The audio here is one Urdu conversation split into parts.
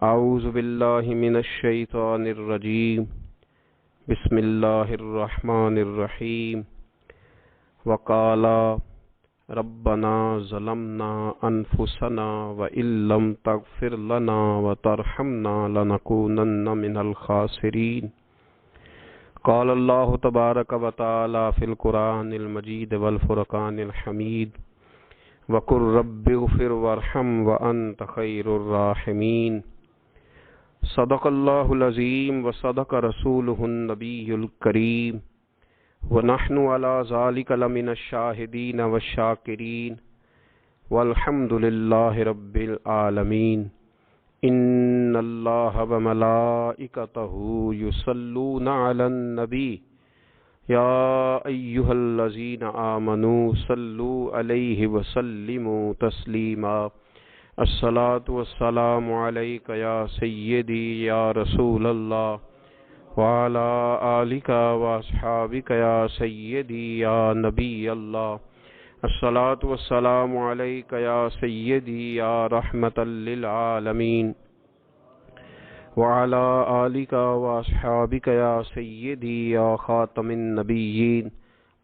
اعوذ باللہ من الشیطان الرجیم بسم اللہ الرحمن الرحیم وقالا ربنا ظلمنا انفسنا وان لم تغفر لنا وترحمنا لنکونن من الخاسرین قال اللہ تبارک وتعالی فی القرآن المجید والفرقان الحمید وقل رب اغفر وارحم وانت خیر الراحمین صدق اللہ العظیم وصدق رسولہ النبی الکریم ونحن علی ذلک لمن الشاہدین والشاکرین والحمد للہ رب العالمین ان اللہ وملائکتہ یصلون علی النبی یا ایہا الذین آمنوا صلوا علیہ وسلموا تسلیما الصلاۃ والسلام علیک یا سیدی یا رسول اللہ وعلی آلک واصحابک یا سیدی یا نبی اللہ الصلاۃ والسلام علیک یا سیدی یا رحمۃ للعالمین وعلی آلک واصحابک یا سیدی یا خاتم النبیین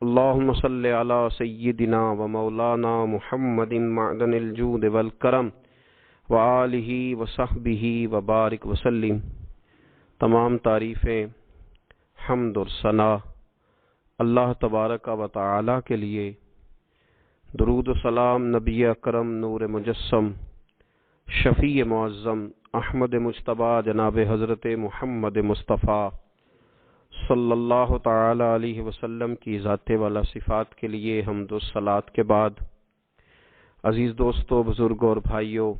اللہم صلی علی سیدنا و مولانا محمد معدن الجود والکرم وآلہ وصحبہ وبارک وسلم۔ تمام تعریفیں، حمد اور ثنا اللہ تبارک و تعالی کے لیے، درود و سلام نبی اکرم نور مجسم شفیع معظم احمد مجتبیٰ جناب حضرت محمد مصطفیٰ صلی اللہ تعالی علیہ وسلم کی ذات والا صفات کے لیے حمد و صلات کے بعد، عزیز دوستو، بزرگوں اور بھائیوں،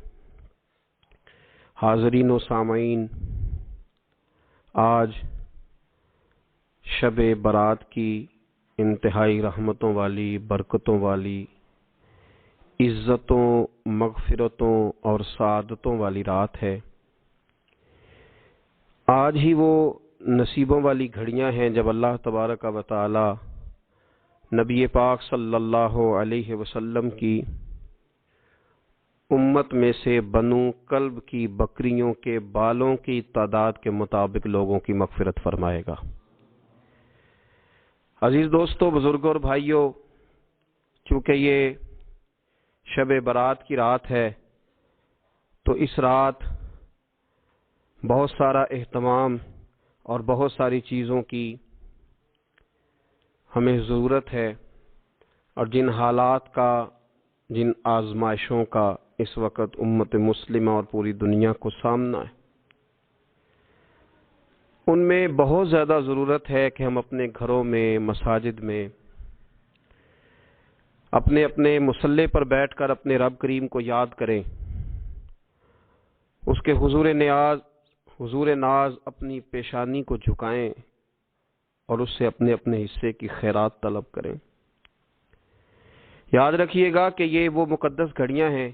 حاضرین و سامعین، آج شب برات کی انتہائی رحمتوں والی، برکتوں والی، عزتوں، مغفرتوں اور سعادتوں والی رات ہے۔ آج ہی وہ نصیبوں والی گھڑیاں ہیں جب اللہ تبارک و تعالی نبی پاک صلی اللہ علیہ وسلم کی امت میں سے بنو کلب کی بکریوں کے بالوں کی تعداد کے مطابق لوگوں کی مغفرت فرمائے گا۔ عزیز دوستو، بزرگوں اور بھائیوں، چونکہ یہ شب برات کی رات ہے تو اس رات بہت سارا اہتمام اور بہت ساری چیزوں کی ہمیں ضرورت ہے، اور جن حالات کا، جن آزمائشوں کا اس وقت امت مسلمہ اور پوری دنیا کو سامنا ہے، ان میں بہت زیادہ ضرورت ہے کہ ہم اپنے گھروں میں، مساجد میں، اپنے اپنے مصلی پر بیٹھ کر اپنے رب کریم کو یاد کریں، اس کے حضور ناز اپنی پیشانی کو جھکائیں اور اس سے اپنے اپنے حصے کی خیرات طلب کریں۔ یاد رکھیے گا کہ یہ وہ مقدس گھڑیاں ہیں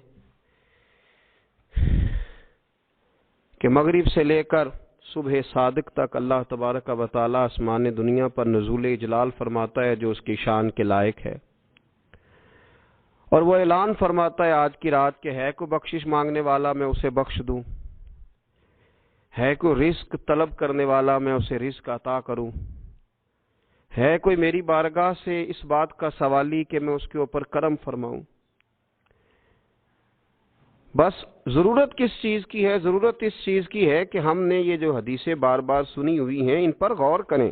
کہ مغرب سے لے کر صبح صادق تک اللہ تبارک و تعالی آسمان دنیا پر نزول اجلال فرماتا ہے جو اس کی شان کے لائق ہے، اور وہ اعلان فرماتا ہے آج کی رات کہ ہے کوئی بخشش مانگنے والا میں اسے بخش دوں، ہے کوئی رزق طلب کرنے والا میں اسے رزق عطا کروں، ہے کوئی میری بارگاہ سے اس بات کا سوالی کہ میں اس کے اوپر کرم فرماؤں۔ بس ضرورت کس چیز کی ہے؟ ضرورت اس چیز کی ہے کہ ہم نے یہ جو حدیثیں بار بار سنی ہوئی ہیں ان پر غور کریں،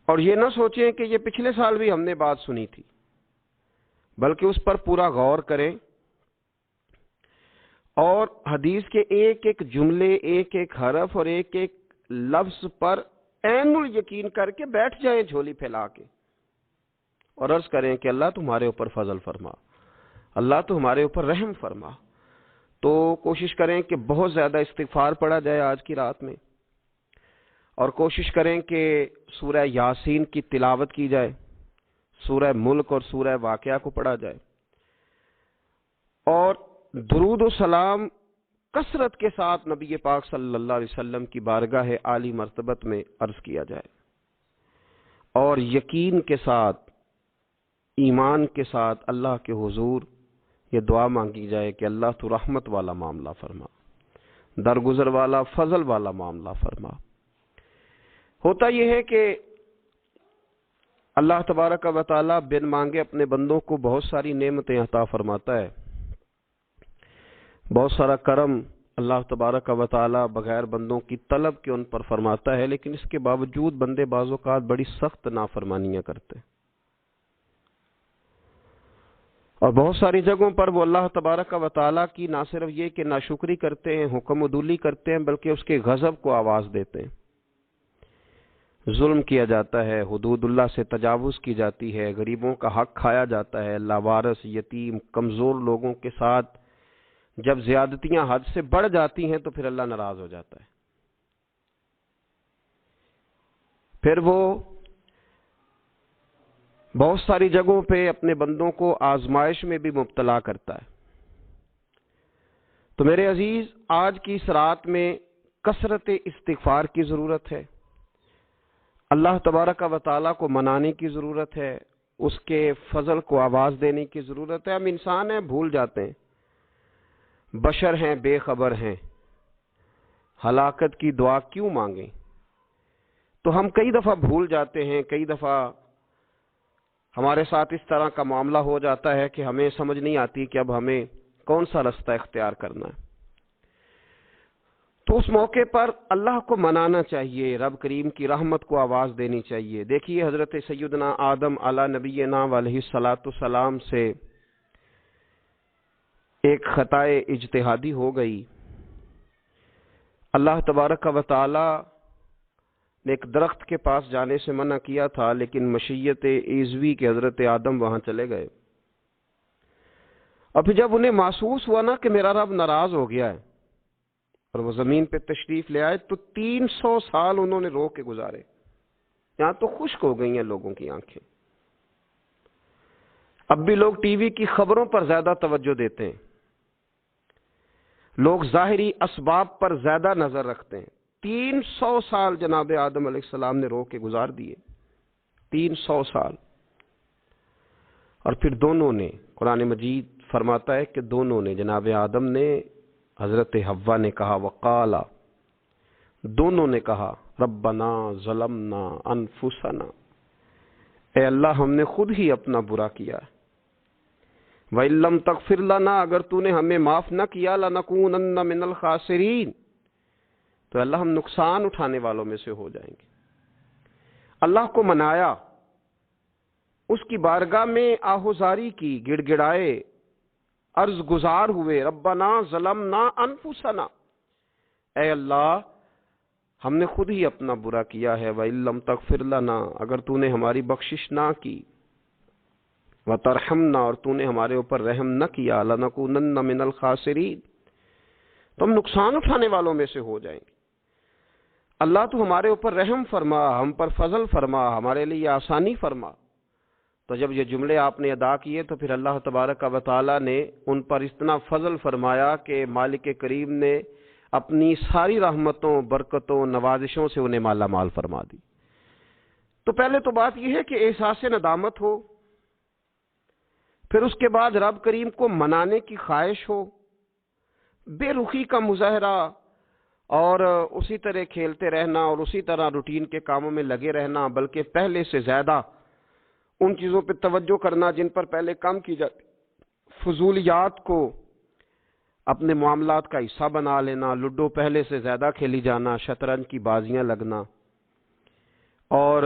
اور یہ نہ سوچیں کہ یہ پچھلے سال بھی ہم نے بات سنی تھی، بلکہ اس پر پورا غور کریں اور حدیث کے ایک ایک جملے، ایک ایک حرف اور ایک ایک لفظ پر عین الیقین کر کے بیٹھ جائیں جھولی پھیلا کے، اور عرض کریں کہ اللہ تمہارے اوپر فضل فرما، اللہ تو ہمارے اوپر رحم فرما۔ تو کوشش کریں کہ بہت زیادہ استغفار پڑھا جائے آج کی رات میں، اور کوشش کریں کہ سورہ یاسین کی تلاوت کی جائے، سورہ ملک اور سورہ واقعہ کو پڑھا جائے، اور درود و سلام کثرت کے ساتھ نبی پاک صلی اللہ علیہ وسلم کی بارگاہ عالی مرتبت میں عرض کیا جائے، اور یقین کے ساتھ، ایمان کے ساتھ اللہ کے حضور یہ دعا مانگی جائے کہ اللہ تو رحمت والا معاملہ فرما، درگزر والا، فضل والا معاملہ فرما۔ ہوتا یہ ہے کہ اللہ تبارک و تعالی بن مانگے اپنے بندوں کو بہت ساری نعمتیں عطا فرماتا ہے، بہت سارا کرم اللہ تبارک و تعالی بغیر بندوں کی طلب کے ان پر فرماتا ہے، لیکن اس کے باوجود بندے بعض اوقات بڑی سخت نافرمانیاں کرتے ہیں، اور بہت ساری جگہوں پر وہ اللہ تبارک و تعالی کی نہ صرف یہ کہ ناشکری کرتے ہیں، حکم عدولی کرتے ہیں، بلکہ اس کے غضب کو آواز دیتے ہیں۔ ظلم کیا جاتا ہے، حدود اللہ سے تجاوز کی جاتی ہے، غریبوں کا حق کھایا جاتا ہے، لاوارث، یتیم، کمزور لوگوں کے ساتھ جب زیادتیاں حد سے بڑھ جاتی ہیں تو پھر اللہ ناراض ہو جاتا ہے، پھر وہ بہت ساری جگہوں پہ اپنے بندوں کو آزمائش میں بھی مبتلا کرتا ہے۔ تو میرے عزیز، آج کی اس رات میں کثرت استغفار کی ضرورت ہے، اللہ تبارک و تعالیٰ کو منانے کی ضرورت ہے، اس کے فضل کو آواز دینے کی ضرورت ہے۔ ہم انسان ہیں، بھول جاتے ہیں، بشر ہیں، بے خبر ہیں، ہلاکت کی دعا کیوں مانگیں؟ تو ہم کئی دفعہ بھول جاتے ہیں، کئی دفعہ ہمارے ساتھ اس طرح کا معاملہ ہو جاتا ہے کہ ہمیں سمجھ نہیں آتی کہ اب ہمیں کون سا رستہ اختیار کرنا ہے۔ تو اس موقع پر اللہ کو منانا چاہیے، رب کریم کی رحمت کو آواز دینی چاہیے۔ دیکھیے حضرت سیدنا آدم علی نبینا علیہ الصلاۃ والسلام سے ایک خطائے اجتہادی ہو گئی۔ اللہ تبارک و تعالی نے ایک درخت کے پاس جانے سے منع کیا تھا، لیکن مشیت عزوی کے حضرت آدم وہاں چلے گئے، اور پھر جب انہیں محسوس ہوا نا کہ میرا رب ناراض ہو گیا ہے اور وہ زمین پہ تشریف لے آئے، تو 300 سال انہوں نے رو کے گزارے، یہاں تو خشک ہو گئی ہیں لوگوں کی آنکھیں۔ اب بھی لوگ ٹی وی کی خبروں پر زیادہ توجہ دیتے ہیں، لوگ ظاہری اسباب پر زیادہ نظر رکھتے ہیں۔ 300 سال جناب آدم علیہ السلام نے رو کے گزار دیے، 300 سال۔ اور پھر دونوں نے، قرآن مجید فرماتا ہے کہ دونوں نے، جناب آدم نے، حضرت حوا نے کہا، وقالا، دونوں نے کہا، ربنا ظلمنا انفسنا، اے اللہ ہم نے خود ہی اپنا برا کیا ہے، وَإِن لَّمْ تَغْفِرْ لَنَا، اگر تو نے ہمیں معاف نہ کیا، لَنَكُونَنَّ مِنَ الْخَاسِرِينَ، تو اللہ ہم نقصان اٹھانے والوں میں سے ہو جائیں گے۔ اللہ کو منایا، اس کی بارگاہ میں آہوزاری کی، گڑ گڑائے، عرض گزار ہوئے، ربنا ظلمنا انفسنا، اے اللہ ہم نے خود ہی اپنا برا کیا ہے، وَإِن لَّمْ تَغْفِرْ لَنَا، اگر تو نے ہماری بخشش نہ کی، وَتَرْحَمْنَا، اور تو نے ہمارے اوپر رحم نہ کیا، لَنَكُونَنَّ مِنَ الْخَاسِرِينَ، تو ہم نقصان اٹھانے والوں میں سے ہو جائیں گے۔ اللہ تو ہمارے اوپر رحم فرما، ہم پر فضل فرما، ہمارے لیے آسانی فرما۔ تو جب یہ جملے آپ نے ادا کیے تو پھر اللہ تبارک و تعالی نے ان پر اتنا فضل فرمایا کہ مالک کریم نے اپنی ساری رحمتوں، برکتوں، نوازشوں سے انہیں مالا مال فرما دی۔ تو پہلے تو بات یہ ہے کہ احساس ندامت ہو، پھر اس کے بعد رب کریم کو منانے کی خواہش ہو، بے رخی کا مظاہرہ، اور اسی طرح کھیلتے رہنا اور اسی طرح روٹین کے کاموں میں لگے رہنا، بلکہ پہلے سے زیادہ ان چیزوں پہ توجہ کرنا جن پر پہلے کام کی جاتی، فضولیات کو اپنے معاملات کا حصہ بنا لینا، لڈو پہلے سے زیادہ کھیلی جانا، شطرنج کی بازیاں لگنا، اور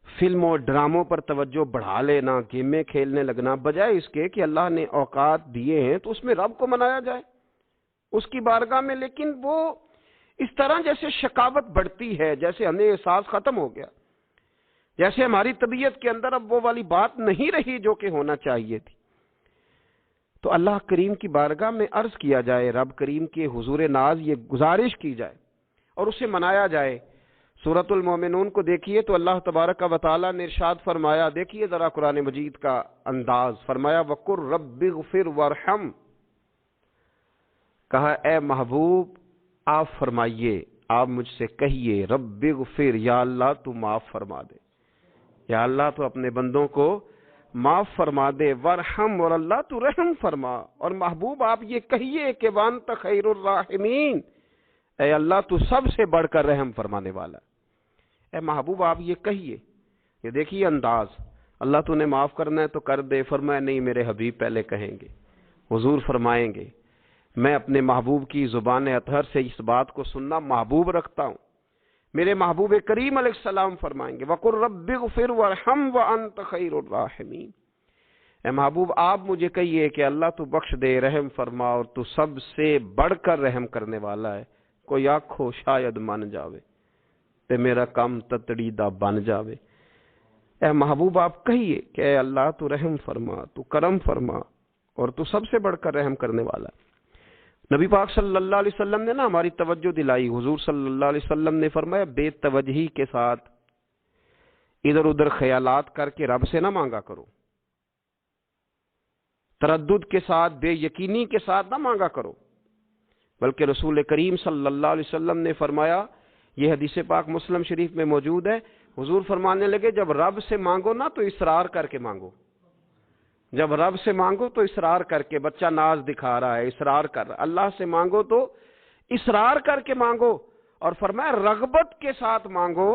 فلموں ڈراموں پر توجہ بڑھا لینا، گیمیں کھیلنے لگنا، بجائے اس کے کہ اللہ نے اوقات دیے ہیں تو اس میں رب کو منایا جائے اس کی بارگاہ میں۔ لیکن وہ اس طرح جیسے شکاوت بڑھتی ہے، جیسے ہمیں احساس ختم ہو گیا، جیسے ہماری طبیعت کے اندر اب وہ والی بات نہیں رہی جو کہ ہونا چاہیے تھی، تو اللہ کریم کی بارگاہ میں عرض کیا جائے، رب کریم کے حضور ناز یہ گزارش کی جائے اور اسے منایا جائے۔ سورۃ المومنون کو دیکھیے تو اللہ تبارک و تعالیٰ نے ارشاد فرمایا، دیکھیے ذرا قرآن مجید کا انداز، فرمایا وَقُلْ رَبِّ اغْفِرْ وَارْحَمْ، کہا اے محبوب آپ فرمائیے، آپ مجھ سے کہیے، رب اغفر، یا اللہ تو معاف فرما دے، یا اللہ تو اپنے بندوں کو معاف فرما دے، ورحم، اور اللہ تو رحم فرما۔ اور محبوب آپ یہ کہیے کہ وانت خیر الراحمین، اے اللہ تو سب سے بڑھ کر رحم فرمانے والا ہے۔ اے محبوب آپ یہ کہیے، یہ دیکھیے انداز، اللہ تو نے معاف کرنا ہے تو کر دے، فرمایا نہیں میرے حبیب پہلے کہیں گے۔ حضور فرمائیں گے میں اپنے محبوب کی زبان اطہر سے اس بات کو سننا محبوب رکھتا ہوں۔ میرے محبوب کریم علیہ السلام فرمائیں گے وَقُلْ رَبِّ اغْفِرْ وَارْحَمْ وَأَنْتَ خَيْرُ الرَّاحِمِينَ۔ اے محبوب آپ مجھے کہیے کہ اللہ تو بخش دے، رحم فرما، اور تو سب سے بڑھ کر رحم کرنے والا ہے۔ کوئی آنکھو شاید من جاوے تے میرا کام تتڑی دا بن جاوے۔ اے محبوب آپ کہیے کہ اے اللہ تو رحم فرما، تو کرم فرما، اور تو سب سے بڑھ کر رحم کرنے والا ہے۔ نبی پاک صلی اللہ علیہ وسلم نے ہماری توجہ دلائی۔ حضور صلی اللہ علیہ وسلم نے فرمایا بے توجہی کے ساتھ ادھر ادھر خیالات کر کے رب سے نہ مانگا کرو، تردد کے ساتھ، بے یقینی کے ساتھ نہ مانگا کرو، بلکہ رسول کریم صلی اللہ علیہ وسلم نے فرمایا، یہ حدیث پاک مسلم شریف میں موجود ہے، حضور فرمانے لگے جب رب سے مانگو نا تو اصرار کر کے مانگو۔ جب رب سے مانگو تو اصرار کر کے، بچہ ناز دکھا رہا ہے اصرار کر رہا ہے، اللہ سے مانگو تو اصرار کر کے مانگو، اور فرمایا رغبت کے ساتھ مانگو۔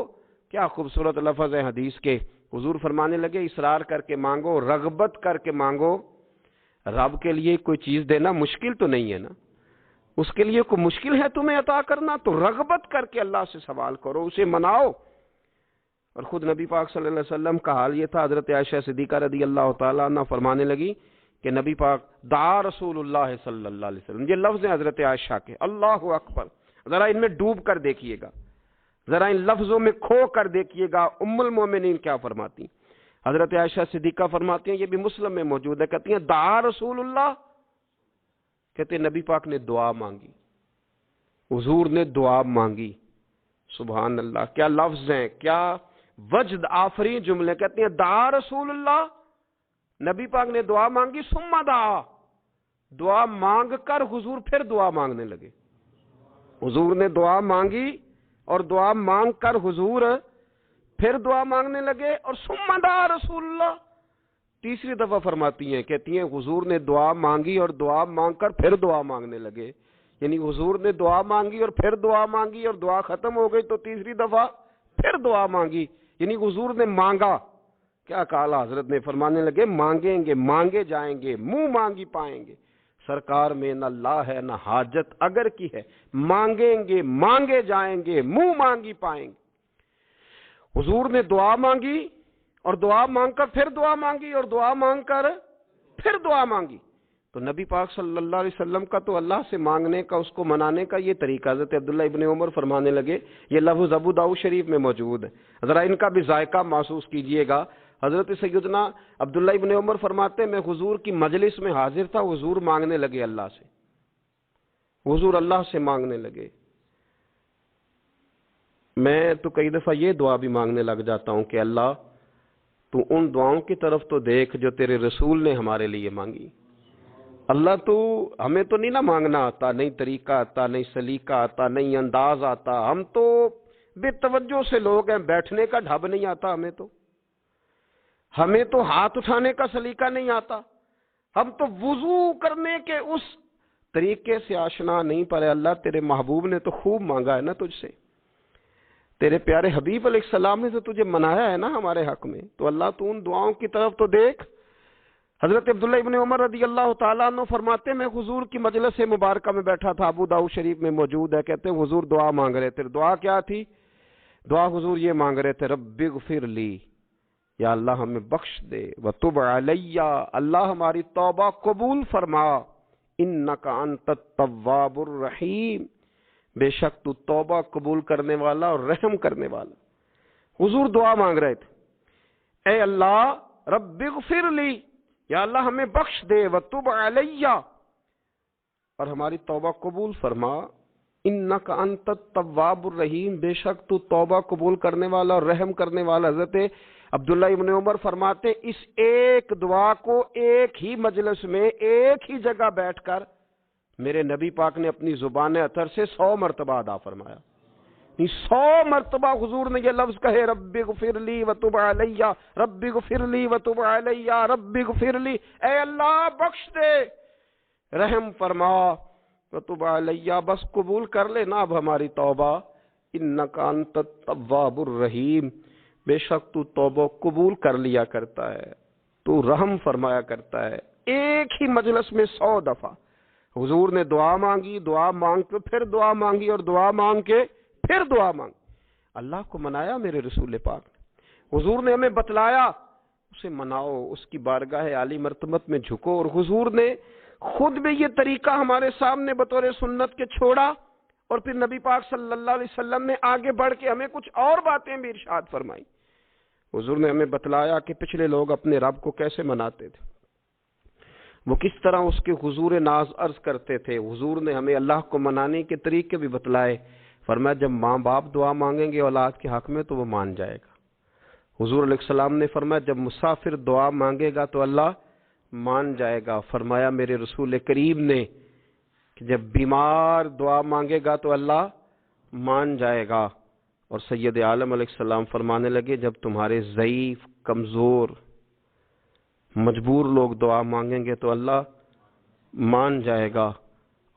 کیا خوبصورت لفظ ہے حدیث کے۔ حضور فرمانے لگے اصرار کر کے مانگو، رغبت کر کے مانگو۔ رب کے لیے کوئی چیز دینا مشکل تو نہیں ہے نا، اس کے لیے کوئی مشکل ہے تمہیں عطا کرنا؟ تو رغبت کر کے اللہ سے سوال کرو، اسے مناؤ۔ اور خود نبی پاک صلی اللہ علیہ وسلم کا حال یہ تھا، حضرت عائشہ صدیقہ رضی اللہ تعالیٰ عنہ فرمانے لگی کہ نبی پاک دعا رسول اللہ صلی اللہ علیہ وسلم، یہ لفظ ہیں حضرت عائشہ کے، اللہ اکبر، ذرا ان میں ڈوب کر دیکھیے گا، ذرا ان لفظوں میں کھو کر دیکھیے گا ام المومنین کیا فرماتی۔ حضرت عائشہ صدیقہ فرماتی ہیں، یہ بھی مسلم میں موجود ہے، کہتی ہیں دعا رسول اللہ، کہتے ہیں نبی پاک نے دعا مانگی، حضور نے دعا مانگی۔ سبحان اللہ، کیا لفظ ہیں، کیا وجد آفرین جملے۔ کہتے ہیں دعا رسول اللہ، نبی پاک نے دعا مانگی، ثم دعا، دعا مانگ کر حضور پھر دعا مانگنے لگے۔ حضور نے دعا مانگی اور دعا مانگ کر حضور پھر دعا مانگنے لگے، اور ثم دعا رسول اللہ، تیسری دفعہ فرماتی ہیں، کہتی ہیں حضور نے دعا مانگی اور دعا مانگ کر پھر دعا مانگنے لگے، یعنی حضور نے دعا مانگی اور پھر دعا مانگی، اور دعا ختم ہو گئی تو تیسری دفعہ پھر دعا مانگی، یعنی حضور نے مانگا۔ کیا کہا حضرت نے، فرمانے لگے مانگیں گے مانگے جائیں گے، منہ مانگی پائیں گے، سرکار میں نہ لا ہے نہ حاجت اگر کی ہے، مانگیں گے مانگے جائیں گے، منہ مانگی پائیں گے۔ حضور نے دعا مانگی اور دعا مانگ کر پھر دعا مانگی، اور دعا مانگ کر پھر دعا مانگی۔ تو نبی پاک صلی اللہ علیہ وسلم کا تو اللہ سے مانگنے کا، اس کو منانے کا یہ طریقہ۔ حضرت عبداللہ ابن عمر فرمانے لگے، یہ لفظ ابو داؤد شریف میں موجود ہے، ذرا ان کا بھی ذائقہ محسوس کیجئے گا۔ حضرت سیدنا عبداللہ ابن عمر فرماتے ہیں میں حضور کی مجلس میں حاضر تھا، حضور مانگنے لگے اللہ سے، حضور اللہ سے مانگنے لگے۔ میں تو کئی دفعہ یہ دعا بھی مانگنے لگ جاتا ہوں کہ اللہ تو ان دعاؤں کی طرف تو دیکھ جو تیرے رسول نے ہمارے لیے مانگی۔ اللہ تو ہمیں تو نہیں نہ مانگنا آتا، نہیں طریقہ آتا، نہیں سلیقہ آتا، نہیں انداز آتا، ہم تو بے توجہ سے لوگ ہیں، بیٹھنے کا ڈھب نہیں آتا ہمیں تو ہاتھ اٹھانے کا سلیقہ نہیں آتا، ہم تو وضو کرنے کے اس طریقے سے آشنا نہیں، پر اللہ تیرے محبوب نے تو خوب مانگا ہے نا تجھ سے، تیرے پیارے حبیب علیہ السلام نے تو تجھے منایا ہے نا ہمارے حق میں، تو اللہ تو ان دعاؤں کی طرف تو دیکھ۔ حضرت عبداللہ ابن عمر رضی اللہ تعالیٰ عنہ فرماتے میں حضور کی مجلس مبارکہ میں بیٹھا تھا، ابو داؤد شریف میں موجود ہے، کہتے ہیں حضور دعا مانگ رہے تھے۔ دعا کیا تھی؟ دعا حضور یہ مانگ رہے تھے، رب اغفر لی، یا اللہ ہمیں بخش دے، وتب علی، اللہ ہماری توبہ قبول فرما، انک انت التواب الرحیم، بے شک تو توبہ قبول کرنے والا اور رحم کرنے والا۔ حضور دعا مانگ رہے تھے، اے اللہ رب اغفر لی، یا اللہ ہمیں بخش دے، وتب علی، اور ہماری توبہ قبول فرما، انک انت التواب الرحیم، بے شک تو توبہ قبول کرنے والا اور رحم کرنے والا۔ حضرت عبداللہ ابن عمر فرماتے اس ایک دعا کو ایک ہی مجلس میں ایک ہی جگہ بیٹھ کر میرے نبی پاک نے اپنی زبان اطہر سے 100 مرتبہ ادا فرمایا۔ 100 مرتبہ حضور نے یہ لفظ کہے، رب اغفر لی وتب علی، رب اغفر لی وتب علی، رب اغفر لی، اے اللہ بخش دے، رحم فرما، وتب علی، بس قبول کر لے نا اب ہماری توبہ، انک انت التواب الرحیم، بے شک تو توبہ قبول کر لیا کرتا ہے، تو رحم فرمایا کرتا ہے۔ ایک ہی مجلس میں 100 دفعہ حضور نے دعا مانگی، دعا مانگ کے پھر دعا مانگی، اور دعا مانگ کے پھر دعا مانگ، اللہ کو منایا میرے رسول پاک نے، حضور نے ہمیں بتلایا، اسے مناؤ، اس کی بارگاہ عالی مرتبت میں جھکو، اور حضور نے خود بھی یہ طریقہ ہمارے سامنے بطور سنت کے چھوڑا، اور پھر نبی پاک صلی اللہ علیہ وسلم نے آگے بڑھ کے ہمیں کچھ اور باتیں بھی ارشاد فرمائی۔ حضور نے ہمیں بتلایا کہ پچھلے لوگ اپنے رب کو کیسے مناتے تھے، وہ کس طرح اس کے حضور ناز عرض کرتے تھے۔ حضور نے ہمیں اللہ کو منانے کے طریقے بھی بتلائے، فرمایا جب ماں باپ دعا مانگیں گے اولاد کے حق میں تو وہ مان جائے گا۔ حضور علیہ السلام نے فرمایا جب مسافر دعا مانگے گا تو اللہ مان جائے گا۔ فرمایا میرے رسول کریم نے کہ جب بیمار دعا مانگے گا تو اللہ مان جائے گا۔ اور سید عالم علیہ السلام فرمانے لگے جب تمہارے ضعیف، کمزور، مجبور لوگ دعا مانگیں گے تو اللہ مان جائے گا۔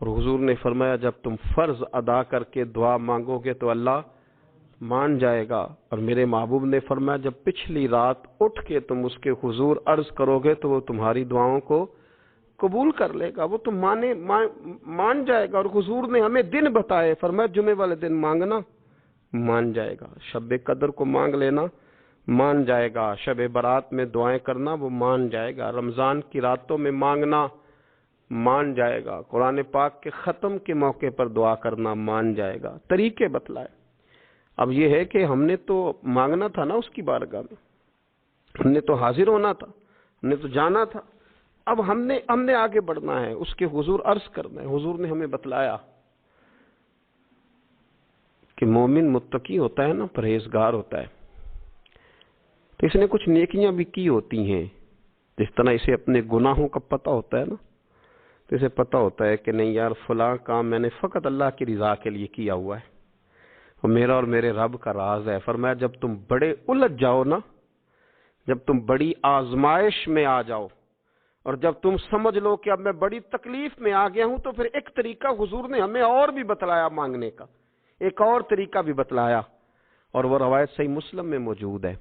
اور حضور نے فرمایا جب تم فرض ادا کر کے دعا مانگو گے تو اللہ مان جائے گا۔ اور میرے محبوب نے فرمایا جب پچھلی رات اٹھ کے تم اس کے حضور عرض کرو گے تو وہ تمہاری دعاؤں کو قبول کر لے گا، وہ تم مان جائے گا۔ اور حضور نے ہمیں دن بتائے، فرمایا جمعے والے دن مانگنا مان جائے گا، شب قدر کو مانگ لینا مان جائے گا، شب برات میں دعائیں کرنا وہ مان جائے گا، رمضان کی راتوں میں مانگنا مان جائے گا، قرآن پاک کے ختم کے موقع پر دعا کرنا مان جائے گا۔ طریقے بتلائے۔ اب یہ ہے کہ ہم نے تو مانگنا تھا نا اس کی بارگاہ میں، ہم نے تو حاضر ہونا تھا، ہم نے تو جانا تھا، اب ہم نے آگے بڑھنا ہے، اس کے حضور عرض کرنا ہے۔ حضور نے ہمیں بتلایا کہ مومن متقی ہوتا ہے نا، پرہیزگار ہوتا ہے، تو اس نے کچھ نیکیاں بھی کی ہوتی ہیں، جس طرح اسے اپنے گناہوں کا پتہ ہوتا ہے نا، تو اسے پتہ ہوتا ہے کہ نہیں یار فلاں کام میں نے فقط اللہ کی رضا کے لیے کیا ہوا ہے، اور میرا اور میرے رب کا راز ہے۔ فرمایا جب تم بڑے الجھ جاؤ نا، جب تم بڑی آزمائش میں آ جاؤ، اور جب تم سمجھ لو کہ اب میں بڑی تکلیف میں آ گیا ہوں، تو پھر ایک طریقہ حضور نے ہمیں اور بھی بتلایا مانگنے کا، ایک اور طریقہ بھی بتلایا، اور وہ روایت صحیح مسلم میں موجود ہے۔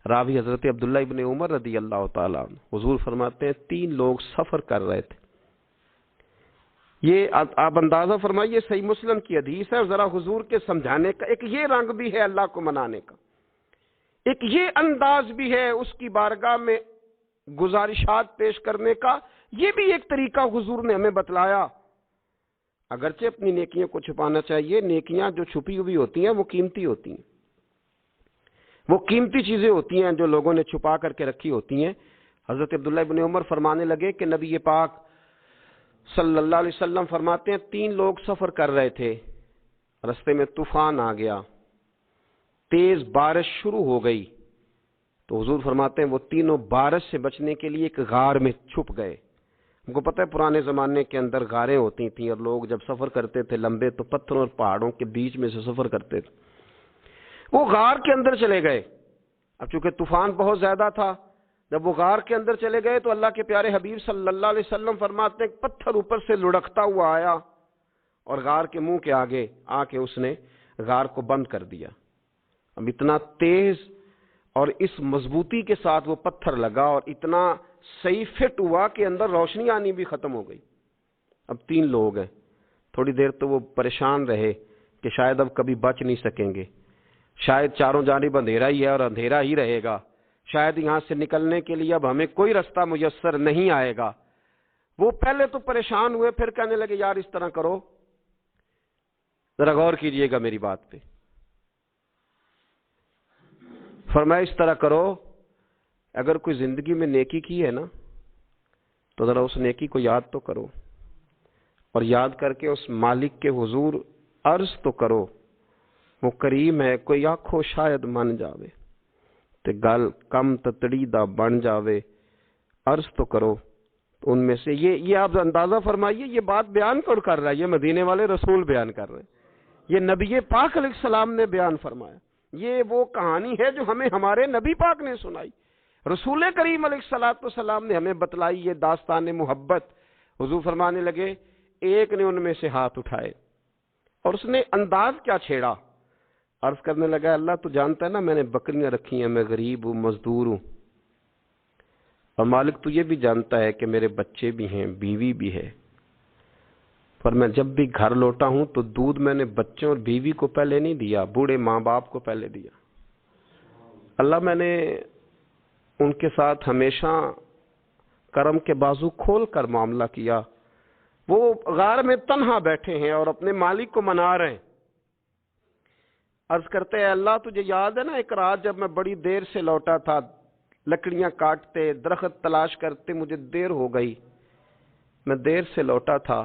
راوی حضرت عبداللہ ابن عمر رضی اللہ تعالیٰ عنہ، حضور فرماتے ہیں 3 لوگ سفر کر رہے تھے، یہ آپ اندازہ فرمائیے صحیح مسلم کی حدیث ہے، اور ذرا حضور کے سمجھانے کا ایک یہ رنگ بھی ہے اللہ کو منانے کا، ایک یہ انداز بھی ہے اس کی بارگاہ میں گزارشات پیش کرنے کا، یہ بھی ایک طریقہ حضور نے ہمیں بتلایا۔ اگرچہ اپنی نیکیوں کو چھپانا چاہیے، نیکیاں جو چھپی ہوئی ہوتی ہیں وہ قیمتی ہوتی ہیں، وہ قیمتی چیزیں ہوتی ہیں جو لوگوں نے چھپا کر کے رکھی ہوتی ہیں۔ حضرت عبداللہ ابن عمر فرمانے لگے کہ نبی پاک صلی اللہ علیہ وسلم فرماتے ہیں 3 لوگ سفر کر رہے تھے، رستے میں طوفان آ گیا، تیز بارش شروع ہو گئی، تو حضور فرماتے ہیں وہ تینوں بارش سے بچنے کے لیے ایک غار میں چھپ گئے۔ ہم کو پتہ ہے پرانے زمانے کے اندر غاریں ہوتی تھیں، اور لوگ جب سفر کرتے تھے لمبے تو پتھروں اور پہاڑوں کے بیچ میں سے سفر کرتے تھے، وہ غار کے اندر چلے گئے۔ اب چونکہ طوفان بہت زیادہ تھا، جب وہ غار کے اندر چلے گئے تو اللہ کے پیارے حبیب صلی اللہ علیہ وسلم فرماتے ہیں پتھر اوپر سے لڑکتا ہوا آیا اور غار کے منہ کے آگے آ کے اس نے غار کو بند کر دیا۔ اب اتنا تیز اور اس مضبوطی کے ساتھ وہ پتھر لگا اور اتنا صحیح فٹ ہوا کہ اندر روشنی آنی بھی ختم ہو گئی۔ اب 3 لوگ ہیں، تھوڑی دیر تو وہ پریشان رہے کہ شاید اب کبھی بچ نہیں سکیں گے، شاید چاروں جانب اندھیرا ہی ہے اور اندھیرا ہی رہے گا، شاید یہاں سے نکلنے کے لیے اب ہمیں کوئی رستہ میسر نہیں آئے گا۔ وہ پہلے تو پریشان ہوئے، پھر کہنے لگے یار اس طرح کرو، ذرا غور کیجئے گا میری بات پہ۔ فرمایا اس طرح کرو، اگر کوئی زندگی میں نیکی کی ہے نا تو ذرا اس نیکی کو یاد تو کرو، اور یاد کر کے اس مالک کے حضور عرض تو کرو، وہ کریم ہے، کوئی آنکھو شاید من جاوے تے گل کم تتڑی دا بن جاوے، عرض تو کرو۔ تو ان میں سے یہ آپ اندازہ فرمائیے، یہ بات بیان کون کر رہا ہے؟ یہ مدینے والے رسول بیان کر رہے ہیں، یہ نبی پاک علیہ السلام نے بیان فرمایا، یہ وہ کہانی ہے جو ہمیں ہمارے نبی پاک نے سنائی، رسول کریم علیہ السلام نے ہمیں بتلائی، یہ داستان محبت۔ حضور فرمانے لگے ایک نے ان میں سے ہاتھ اٹھائے اور اس نے انداز کیا چھیڑا، عرض کرنے لگا اللہ تو جانتا ہے نا میں نے بکریاں رکھی ہیں، میں غریب ہوں، مزدور ہوں، اور مالک تو یہ بھی جانتا ہے کہ میرے بچے بھی ہیں، بیوی بھی ہے، پر میں جب بھی گھر لوٹا ہوں تو دودھ میں نے بچوں اور بیوی کو پہلے نہیں دیا، بوڑھے ماں باپ کو پہلے دیا۔ اللہ میں نے ان کے ساتھ ہمیشہ کرم کے بازو کھول کر معاملہ کیا، وہ غار میں تنہا بیٹھے ہیں اور اپنے مالک کو منا رہے ہیں۔ عرض کرتے ہیں اللہ تجھے یاد ہے نا ایک رات جب میں بڑی دیر سے لوٹا تھا، لکڑیاں کاٹتے، درخت تلاش کرتے، مجھے دیر ہو گئی، میں دیر سے لوٹا تھا،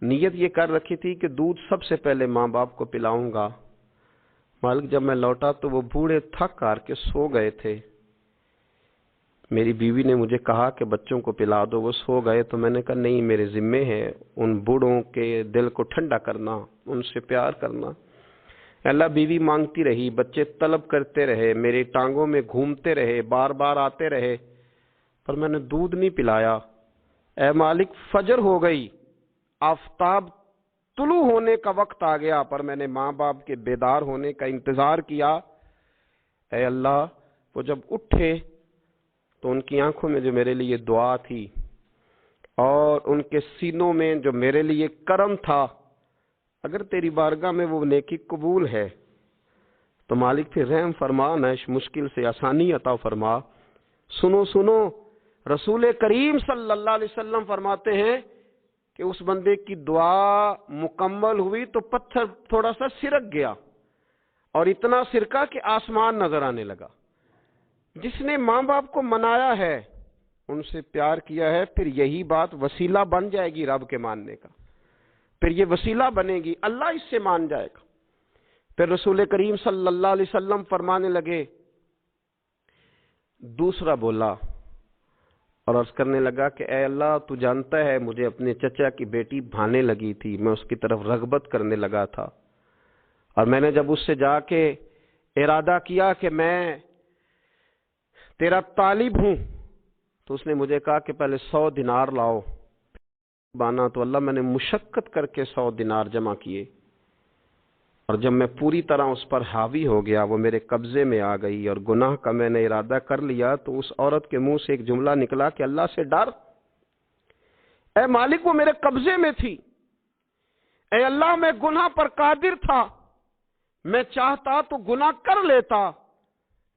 نیت یہ کر رکھی تھی کہ دودھ سب سے پہلے ماں باپ کو پلاؤں گا، مالک جب میں لوٹا تو وہ بوڑھے تھک کر کے سو گئے تھے، میری بیوی نے مجھے کہا کہ بچوں کو پلا دو، وہ سو گئے، تو میں نے کہا نہیں میرے ذمے ہے ان بوڑھوں کے دل کو ٹھنڈا کرنا، ان سے پیار کرنا۔ اللہ بیوی مانگتی رہی، بچے طلب کرتے رہے، میری ٹانگوں میں گھومتے رہے، بار بار آتے رہے، پر میں نے دودھ نہیں پلایا۔ اے مالک فجر ہو گئی، آفتاب طلوع ہونے کا وقت آ گیا، پر میں نے ماں باپ کے بیدار ہونے کا انتظار کیا۔ اے اللہ وہ جب اٹھے تو ان کی آنکھوں میں جو میرے لیے دعا تھی اور ان کے سینوں میں جو میرے لیے کرم تھا، اگر تیری بارگاہ میں وہ نیکی قبول ہے تو مالک پھر رحم فرما، نہ اس مشکل سے آسانی عطا فرما۔ سنو سنو، رسول کریم صلی اللہ علیہ وسلم فرماتے ہیں کہ اس بندے کی دعا مکمل ہوئی تو پتھر تھوڑا سا سرک گیا، اور اتنا سرکا کہ آسمان نظر آنے لگا۔ جس نے ماں باپ کو منایا ہے، ان سے پیار کیا ہے، پھر یہی بات وسیلہ بن جائے گی رب کے ماننے کا، پھر یہ وسیلہ بنے گی، اللہ اس سے مان جائے گا۔ پھر رسول کریم صلی اللہ علیہ وسلم فرمانے لگے، دوسرا بولا اور عرض کرنے لگا کہ اے اللہ تو جانتا ہے مجھے اپنے چچا کی بیٹی بھانے لگی تھی، میں اس کی طرف رغبت کرنے لگا تھا، اور میں نے جب اس سے جا کے ارادہ کیا کہ میں تیرا طالب ہوں، تو اس نے مجھے کہا کہ پہلے 100 دینار لاؤ بانا، تو اللہ میں نے مشقت کر کے 100 دینار جمع کیے، اور جب میں پوری طرح اس پر حاوی ہو گیا، وہ میرے قبضے میں آ گئی اور گناہ کا میں نے ارادہ کر لیا، تو اس عورت کے منہ سے ایک جملہ نکلا کہ اللہ سے ڈر، اے مالک وہ میرے قبضے میں تھی، اے اللہ میں گناہ پر قادر تھا، میں چاہتا تو گناہ کر لیتا،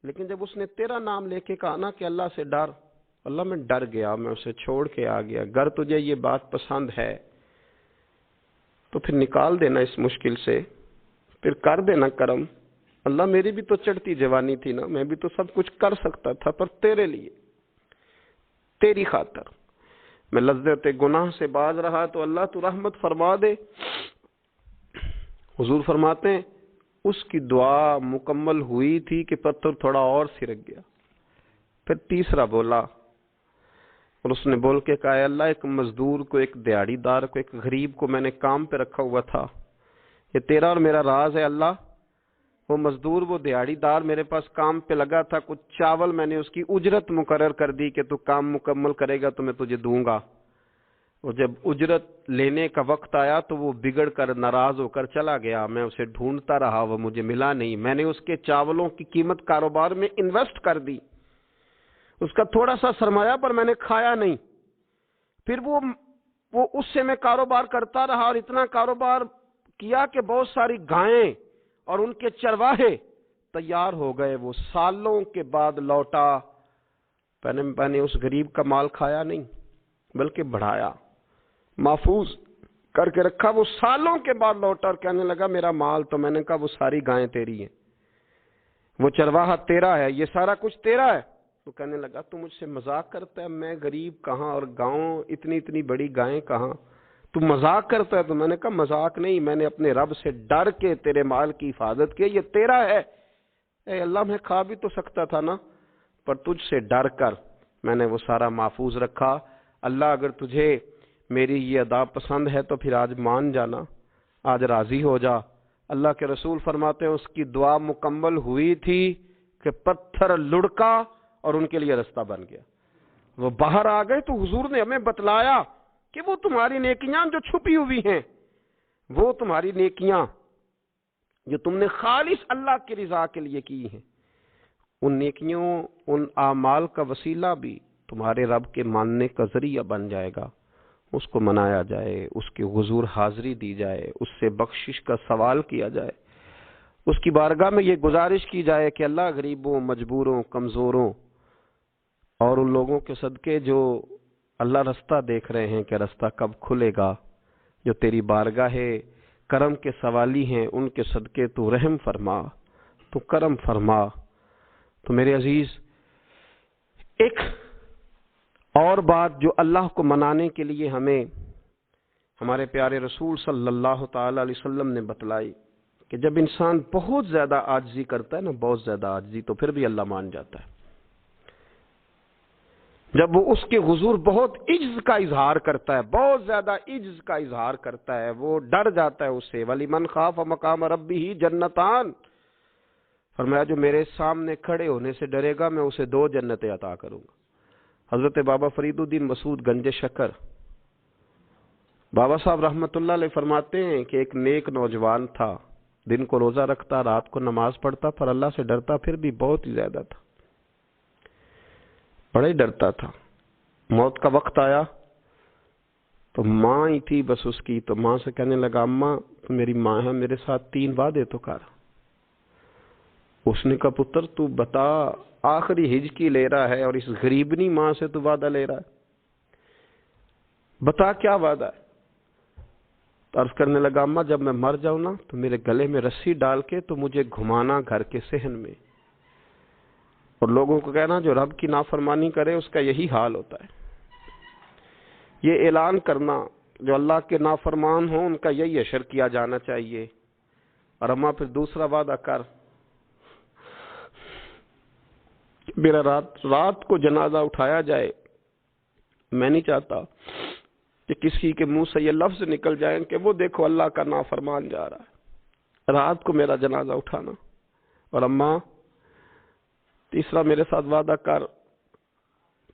لیکن جب اس نے تیرا نام لے کے کہا نا کہ اللہ سے ڈر، اللہ میں ڈر گیا، میں اسے چھوڑ کے آ گیا۔ اگر تجھے یہ بات پسند ہے تو پھر نکال دینا اس مشکل سے، پھر کر دینا کرم۔ اللہ میری بھی تو چڑھتی جوانی تھی نا، میں بھی تو سب کچھ کر سکتا تھا، پر تیرے لیے، تیری خاطر میں لذت گناہ سے باز رہا، تو اللہ تو رحمت فرما دے۔ حضور فرماتے ہیں اس کی دعا مکمل ہوئی تھی کہ پتھر تھوڑا اور سرک گیا۔ پھر تیسرا بولا اور اس نے بول کے کہا، اے اللہ ایک مزدور کو، ایک دیہڑی دار کو، ایک غریب کو میں نے کام پہ رکھا ہوا تھا، یہ تیرا اور میرا راز ہے اللہ۔ وہ مزدور، وہ دیہڑی دار میرے پاس کام پہ لگا تھا، کچھ چاول میں نے اس کی اجرت مقرر کر دی کہ تو کام مکمل کرے گا تو میں تجھے دوں گا، اور جب اجرت لینے کا وقت آیا تو وہ بگڑ کر ناراض ہو کر چلا گیا، میں اسے ڈھونڈتا رہا، وہ مجھے ملا نہیں، میں نے اس کے چاولوں کی قیمت کاروبار میں انویسٹ کر دی، اس کا تھوڑا سا سرمایہ پر میں نے کھایا نہیں، پھر وہ اس سے میں کاروبار کرتا رہا، اور اتنا کاروبار کیا کہ بہت ساری گائیں اور ان کے چرواہے تیار ہو گئے، وہ سالوں کے بعد لوٹا، میں نے اس غریب کا مال کھایا نہیں بلکہ بڑھایا، محفوظ کر کے رکھا، وہ سالوں کے بعد لوٹا اور کہنے لگا میرا مال، تو میں نے کہا وہ ساری گائیں تیری ہیں، وہ چرواہا تیرا ہے، یہ سارا کچھ تیرا ہے۔ تو کہنے لگا تو مجھ سے مذاق کرتا ہے، میں غریب کہاں اور گاؤں اتنی بڑی گائیں کہاں، تو مذاق کرتا ہے؟ تو میں نے کہا مذاق نہیں، میں نے اپنے رب سے ڈر کے تیرے مال کی حفاظت کی، یہ تیرا ہے۔ اے اللہ میں کھا بھی تو سکتا تھا نا، پر تجھ سے ڈر کر میں نے وہ سارا محفوظ رکھا۔ اللہ اگر تجھے میری یہ ادا پسند ہے تو پھر آج مان جانا، آج راضی ہو جا۔ اللہ کے رسول فرماتے ہیں اس کی دعا مکمل ہوئی تھی کہ پتھر لڑکا اور ان کے لیے رستہ بن گیا۔ وہ باہر آ گئے تو حضور نے ہمیں بتلایا کہ وہ تمہاری نیکیاں جو چھپی ہوئی ہیں، وہ تمہاری نیکیاں جو تم نے خالص اللہ کی رضا کے لیے کی ہیں، ان نیکیوں، ان اعمال کا وسیلہ بھی تمہارے رب کے ماننے کا ذریعہ بن جائے گا۔ اس کو منایا جائے، اس کی حضور حاضری دی جائے، اس سے بخشش کا سوال کیا جائے، اس کی بارگاہ میں یہ گزارش کی جائے کہ اللہ غریبوں، مجبوروں، کمزوروں اور ان لوگوں کے صدقے جو اللہ رستہ دیکھ رہے ہیں کہ رستہ کب کھلے گا، جو تیری بارگاہ کرم کے سوالی ہیں، ان کے صدقے تو رحم فرما، تو کرم فرما۔ تو میرے عزیز، ایک اور بات جو اللہ کو منانے کے لیے ہمیں ہمارے پیارے رسول صلی اللہ تعالی علیہ وسلم نے بتلائی کہ جب انسان بہت زیادہ عاجزی کرتا ہے نا، بہت زیادہ عاجزی، تو پھر بھی اللہ مان جاتا ہے۔ جب وہ اس کے حضور بہت عجز کا اظہار کرتا ہے، بہت زیادہ عجز کا اظہار کرتا ہے، وہ ڈر جاتا ہے اس سے۔ وَلِمَنْ خَافَ مَقَامَ رَبِّهِ جَنَّتَانِ، فرمایا جو میرے سامنے کھڑے ہونے سے ڈرے گا میں اسے 2 جنتیں عطا کروں گا۔ حضرت بابا فرید الدین مسعود گنج شکر بابا صاحب رحمۃ اللہ علیہ فرماتے ہیں کہ ایک نیک نوجوان تھا، دن کو روزہ رکھتا، رات کو نماز پڑھتا، پر اللہ سے ڈرتا پھر بھی بہت ہی زیادہ تھا، بڑا ہی ڈرتا تھا۔ موت کا وقت آیا تو ماں ہی تھی بس اس کی، تو ماں سے کہنے لگا اماں تو میری ماں ہے، میرے ساتھ 3 وعدے تو کر۔ اس نے کہا پتر تو بتا، آخری ہجکی لے رہا ہے اور اس غریبنی ماں سے تو وعدہ لے رہا ہے، بتا کیا وعدہ ہے؟ تو عرض کرنے لگا اماں جب میں مر جاؤں نا تو میرے گلے میں رسی ڈال کے تو مجھے گھمانا گھر کے صحن میں، اور لوگوں کو کہنا جو رب کی نافرمانی کرے اس کا یہی حال ہوتا ہے۔ یہ اعلان کرنا جو اللہ کے نافرمان ہوں ان کا یہی اشر کیا جانا چاہیے۔ اور اماں پھر دوسرا وعدہ کر، میرا رات کو جنازہ اٹھایا جائے، میں نہیں چاہتا کہ کسی کے منہ سے یہ لفظ نکل جائیں کہ وہ دیکھو اللہ کا نافرمان جا رہا ہے، رات کو میرا جنازہ اٹھانا۔ اور اماں تیسرا میرے ساتھ وعدہ کر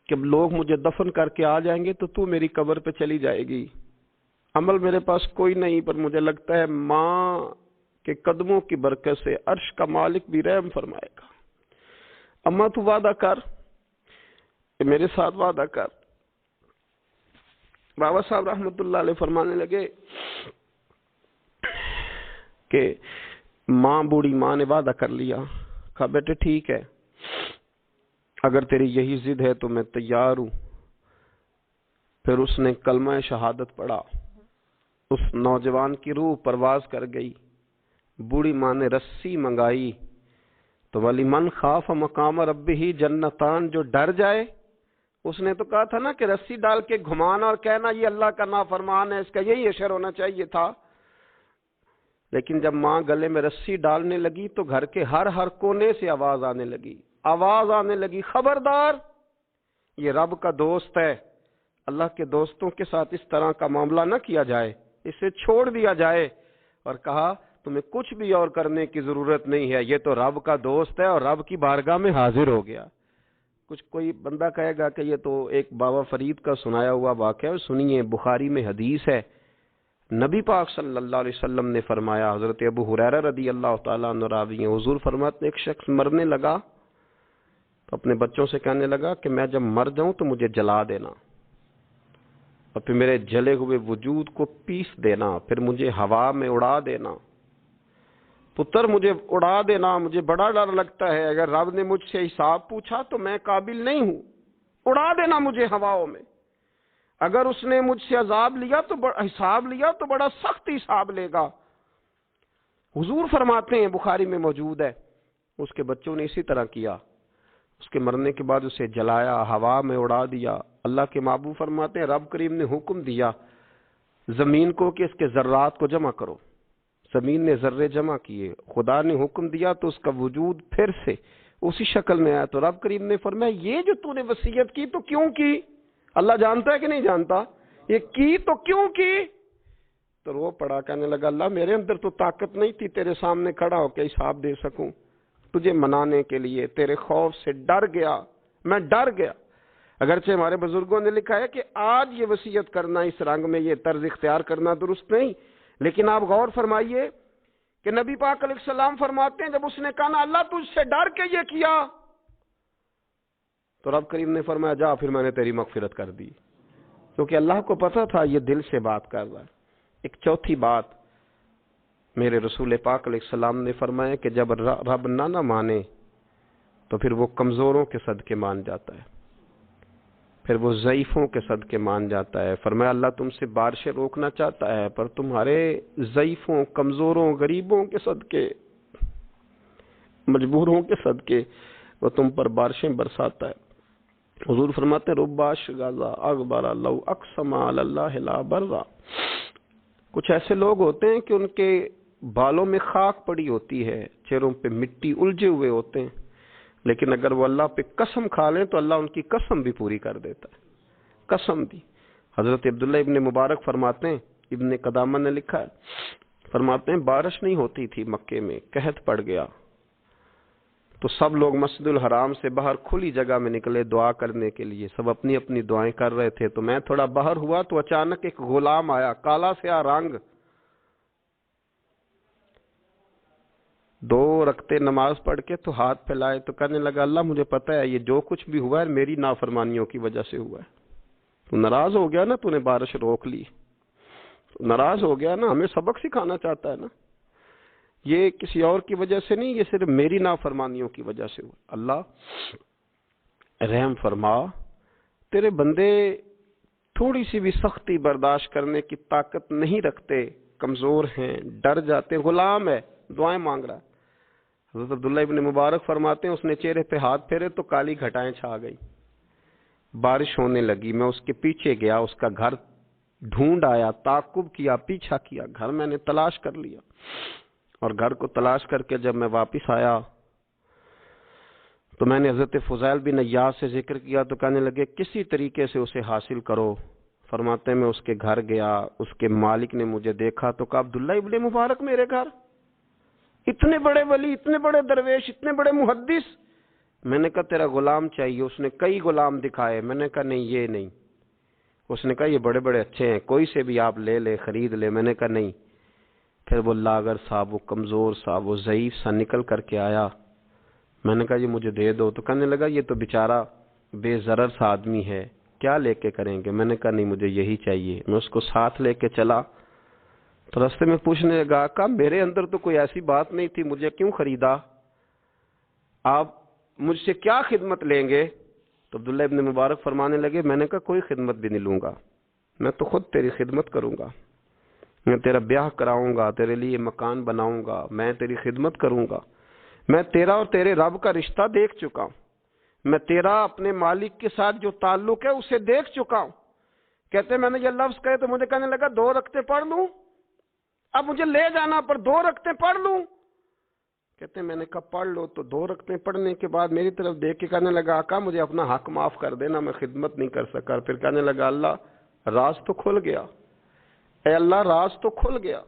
کہ لوگ مجھے دفن کر کے آ جائیں گے تو میری قبر پہ چلی جائے گی، عمل میرے پاس کوئی نہیں، پر مجھے لگتا ہے ماں کے قدموں کی برکت سے عرش کا مالک بھی رحم فرمائے گا۔ اماں تو وعدہ کر کہ میرے ساتھ وعدہ کر۔ بابا صاحب رحمۃ اللہ علیہ فرمانے لگے کہ ماں، بوڑھی ماں نے وعدہ کر لیا۔ کہا بیٹے ٹھیک ہے، اگر تیری یہی ضد ہے تو میں تیار ہوں۔ پھر اس نے کلمہ شہادت پڑھا، اس نوجوان کی روح پرواز کر گئی۔ بوڑھی ماں نے رسی منگائی تو وَلِمَنْ خَافَ مَقَامَ رَبِّهِ جَنَّتَانِ، جو ڈر جائے، اس نے تو کہا تھا نا کہ رسی ڈال کے گھمانا اور کہنا یہ اللہ کا نافرمان ہے، اس کا یہی اشر ہونا چاہیے تھا۔ لیکن جب ماں گلے میں رسی ڈالنے لگی تو گھر کے ہر کونے سے آواز آنے لگی، خبردار یہ رب کا دوست ہے، اللہ کے دوستوں کے ساتھ اس طرح کا معاملہ نہ کیا جائے، اسے چھوڑ دیا جائے۔ اور کہا تمہیں کچھ بھی اور کرنے کی ضرورت نہیں ہے، یہ تو رب کا دوست ہے اور رب کی بارگاہ میں حاضر ہو گیا۔ کچھ کوئی بندہ کہے گا کہ یہ تو ایک بابا فرید کا سنایا ہوا واقعہ ہے، سنیے، بخاری میں حدیث ہے، نبی پاک صلی اللہ علیہ وسلم نے فرمایا، حضرت ابو ہریرہ رضی اللہ تعالیٰ عنہ راوی ہیں، حضور فرماتے ایک شخص مرنے لگا تو اپنے بچوں سے کہنے لگا کہ میں جب مر جاؤں تو مجھے جلا دینا، اور پھر میرے جلے ہوئے وجود کو پیس دینا، پھر مجھے ہوا میں اڑا دینا۔ پتر مجھے اڑا دینا، مجھے بڑا ڈر لگتا ہے، اگر رب نے مجھ سے حساب پوچھا تو میں قابل نہیں ہوں، اڑا دینا مجھے ہواؤں میں۔ اگر اس نے مجھ سے عذاب لیا تو حساب لیا تو بڑا سخت حساب لے گا۔ حضور فرماتے ہیں، بخاری میں موجود ہے، اس کے بچوں نے اسی طرح کیا، اس کے مرنے کے بعد اسے جلایا، ہوا میں اڑا دیا۔ اللہ کے محبوب فرماتے ہیں رب کریم نے حکم دیا زمین کو کہ اس کے ذرات کو جمع کرو، زمین نے ذرے جمع کیے، خدا نے حکم دیا تو اس کا وجود پھر سے اسی شکل میں آیا۔ تو رب کریم نے فرمایا یہ جو تو نے وصیت کی تو کیوں کی؟ اللہ جانتا ہے کہ نہیں جانتا؟ یہ کی تو کیوں کی؟ تو رو پڑا، کہنے لگا اللہ میرے اندر تو طاقت نہیں تھی تیرے سامنے کھڑا ہو کے حساب دے سکوں، تجھے منانے کے لیے تیرے خوف سے ڈر گیا، میں ڈر گیا۔ اگرچہ ہمارے بزرگوں نے لکھا ہے کہ آج یہ وصیت کرنا اس رنگ میں، یہ طرز اختیار کرنا درست نہیں، لیکن آپ غور فرمائیے کہ نبی پاک علیہ السلام فرماتے ہیں جب اس نے کہا نا اللہ تجھ سے ڈر کے یہ کیا، تو رب کریم نے فرمایا جا پھر میں نے تیری مغفرت کر دی، کیونکہ اللہ کو پتا تھا یہ دل سے بات کر رہا ہے۔ ایک چوتھی بات میرے رسول پاک علیہ السلام نے فرمایا کہ جب رب نہ مانے تو پھر وہ کمزوروں کے صدقے مان جاتا ہے، پھر وہ ضعیفوں کے صدقے مان جاتا ہے۔ فرمایا اللہ تم سے بارشیں روکنا چاہتا ہے پر تمہارے ضعیفوں، کمزوروں، غریبوں کے صدقے، مجبوروں کے صدقے وہ تم پر بارشیں برساتا ہے۔ حضور فرماتے ہیں رباش غازا اغبر لو اقسم علی اللہ لا برا۔ کچھ ایسے لوگ ہوتے ہیں کہ ان کے بالوں میں خاک پڑی ہوتی ہے، چہروں پہ مٹی الجھے ہوئے ہوتے ہیں، لیکن اگر وہ اللہ پہ قسم کھا لیں تو اللہ ان کی قسم بھی پوری کر دیتا ہے، قسم بھی۔ حضرت عبداللہ ابن مبارک فرماتے ہیں، ابن قدامہ نے لکھا ہے، فرماتے ہیں بارش نہیں ہوتی تھی مکے میں، قحط پڑ گیا تو سب لوگ مسجد الحرام سے باہر کھلی جگہ میں نکلے دعا کرنے کے لیے، سب اپنی اپنی دعائیں کر رہے تھے، تو میں تھوڑا باہر ہوا تو اچانک ایک غلام آیا، کالا سیاہ رنگ، 2 رکعتیں نماز پڑھ کے تو ہاتھ پھیلائے تو کہنے لگا اللہ مجھے پتہ ہے یہ جو کچھ بھی ہوا ہے میری نافرمانیوں کی وجہ سے ہوا ہے، تو ناراض ہو گیا نا، تو نے بارش روک لی، تو ناراض ہو گیا نا، ہمیں سبق سکھانا چاہتا ہے نا، یہ کسی اور کی وجہ سے نہیں، یہ صرف میری نافرمانیوں کی وجہ سے ہوا۔ اللہ رحم فرما، تیرے بندے تھوڑی سی بھی سختی برداشت کرنے کی طاقت نہیں رکھتے، کمزور ہیں، ڈر جاتے، غلام ہے، دعائیں مانگ رہا ہے۔ حضرت عبداللہ ابن مبارک فرماتے ہیں اس نے چہرے پہ ہاتھ پھیرے تو کالی گھٹائیں چھا گئی، بارش ہونے لگی، میں اس کے پیچھے گیا، اس کا گھر ڈھونڈ آیا، تعقب کیا، پیچھا کیا، گھر میں نے تلاش کر لیا، اور گھر کو تلاش کر کے جب میں واپس آیا تو میں نے حضرت فضیل بن عیاض سے ذکر کیا تو کہنے لگے کسی طریقے سے اسے حاصل کرو۔ فرماتے ہیں میں اس کے گھر گیا، اس کے مالک نے مجھے دیکھا تو کہا عبداللہ ابن مبارک میرے گھر، اتنے بڑے ولی، اتنے بڑے درویش، اتنے بڑے محدث۔ میں نے کہا تیرا غلام چاہیے، اس نے کئی غلام دکھائے، میں نے کہا نہیں یہ نہیں، اس نے کہا یہ بڑے بڑے اچھے ہیں، کوئی سے بھی آپ لے لے، خرید لے، میں نے کہا نہیں۔ پھر وہ لاغر صاحب، وہ کمزور صاحب، وہ ضعیف سا نکل کر کے آیا، میں نے کہا یہ مجھے دے دو، تو کہنے لگا یہ تو بیچارہ بے ضرر سا آدمی ہے، کیا لے کے کریں گے؟ میں نے کہا نہیں مجھے یہی چاہیے۔ میں اس کو ساتھ لے کے چلا تو رستے میں پوچھنے لگا آقا میرے اندر تو کوئی ایسی بات نہیں تھی، مجھے کیوں خریدا؟ آپ مجھ سے کیا خدمت لیں گے؟ تو عبداللہ ابن مبارک فرمانے لگے میں نے کہا کوئی خدمت بھی نہیں لوں گا، میں تو خود تیری خدمت کروں گا، میں تیرا بیاہ کراؤں گا، تیرے لیے مکان بناؤں گا، میں تیری خدمت کروں گا، میں تیرا اور تیرے رب کا رشتہ دیکھ چکا ہوں، میں تیرا اپنے مالک کے ساتھ جو تعلق ہے اسے دیکھ چکا ہوں۔ کہتے میں نے یہ لفظ کہے تو مجھے کہنے لگا 2 رکعتیں پڑھ لوں، اب مجھے لے جانا پر 2 رکعتیں پڑھ لوں؟ کہتے میں نے کہا پڑھ لو، تو 2 رکعتیں پڑھنے کے بعد میری طرف دیکھ کے کہنے لگا آقا مجھے اپنا حق معاف کر دینا، میں خدمت نہیں کر سکا۔ پھر کہنے لگا اللہ راز تو کھل گیا، اے اللہ راز تو کھل گیا،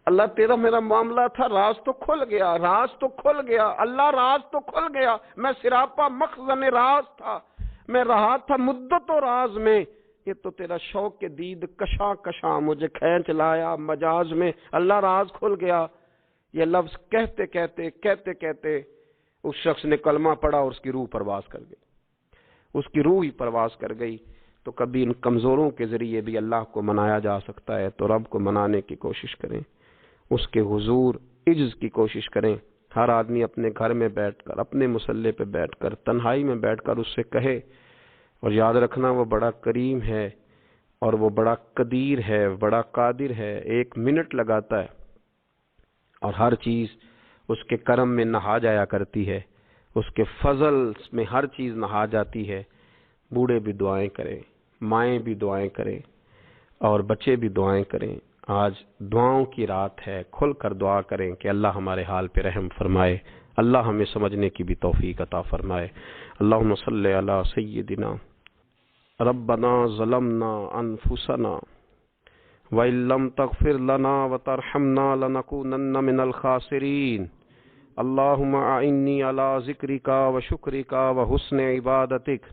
اللہ تیرا میرا معاملہ تھا، راز تو کھل گیا، راز تو کھل گیا، اللہ راز تو کھل گیا، میں سراپا مخزن راز تھا، میں رہا تھا مدت و راز میں، یہ تو تیرا شوق کے دید کشاں کشاں مجھے کھینچ لایا مجاز میں، اللہ راز کھل گیا۔ یہ لفظ کہتے کہتے کہتے کہتے اس شخص نے کلمہ پڑھا اور اس کی روح پرواز کر گئی، اس کی روح ہی پرواز کر گئی۔ تو کبھی ان کمزوروں کے ذریعے بھی اللہ کو منایا جا سکتا ہے، تو رب کو منانے کی کوشش کریں، اس کے حضور عجز کی کوشش کریں۔ ہر آدمی اپنے گھر میں بیٹھ کر، اپنے مصلے پہ بیٹھ کر، تنہائی میں بیٹھ کر اس سے کہے، اور یاد رکھنا وہ بڑا کریم ہے اور وہ بڑا قدیر ہے، بڑا قادر ہے، 1 منٹ لگاتا ہے اور ہر چیز اس کے کرم میں نہا جایا کرتی ہے، اس کے فضل میں ہر چیز نہا جاتی ہے۔ بوڑھے بھی دعائیں کریں، مائیں بھی دعائیں کریں، اور بچے بھی دعائیں کریں۔ آج دعاؤں کی رات ہے، کھل کر دعا کریں کہ اللہ ہمارے حال پہ رحم فرمائے، اللہ ہمیں سمجھنے کی بھی توفیق عطا فرمائے۔ اللہم صلی علی سیدنا ربنا ظلمنا انفسنا وَإِن لَّمْ تَغْفِرْ لَنَا وَتَرْحَمْنَا لَنَكُونَنَّ مِنَ الْخَاسِرِينَ اللهم أعني على ذكرك وشكرك وحسن عبادتك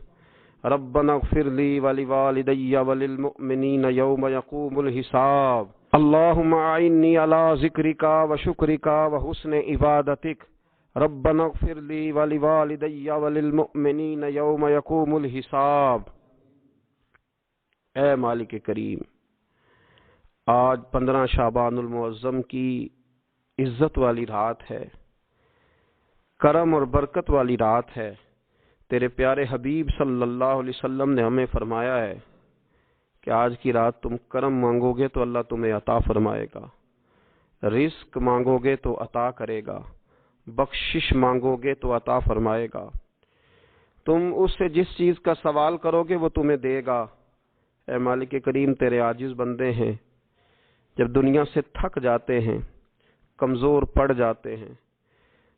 ربنا اغفر لي ولوالدي وللمؤمنين يوم يقوم الحساب اللهم أعني على ذكرك وشكرك وحسن عبادتك ربنا اغفر لي ولوالدي وللمؤمنين يوم يقوم الحساب۔ اے مالک کریم، آج 15 شعبان المعظم کی عزت والی رات ہے، کرم اور برکت والی رات ہے۔ تیرے پیارے حبیب صلی اللہ علیہ وسلم نے ہمیں فرمایا ہے کہ آج کی رات تم کرم مانگو گے تو اللہ تمہیں عطا فرمائے گا، رزق مانگو گے تو عطا کرے گا، بخشش مانگو گے تو عطا فرمائے گا، تم اس سے جس چیز کا سوال کرو گے وہ تمہیں دے گا۔ اے مالک کریم، تیرے عاجز بندے ہیں، جب دنیا سے تھک جاتے ہیں، کمزور پڑ جاتے ہیں،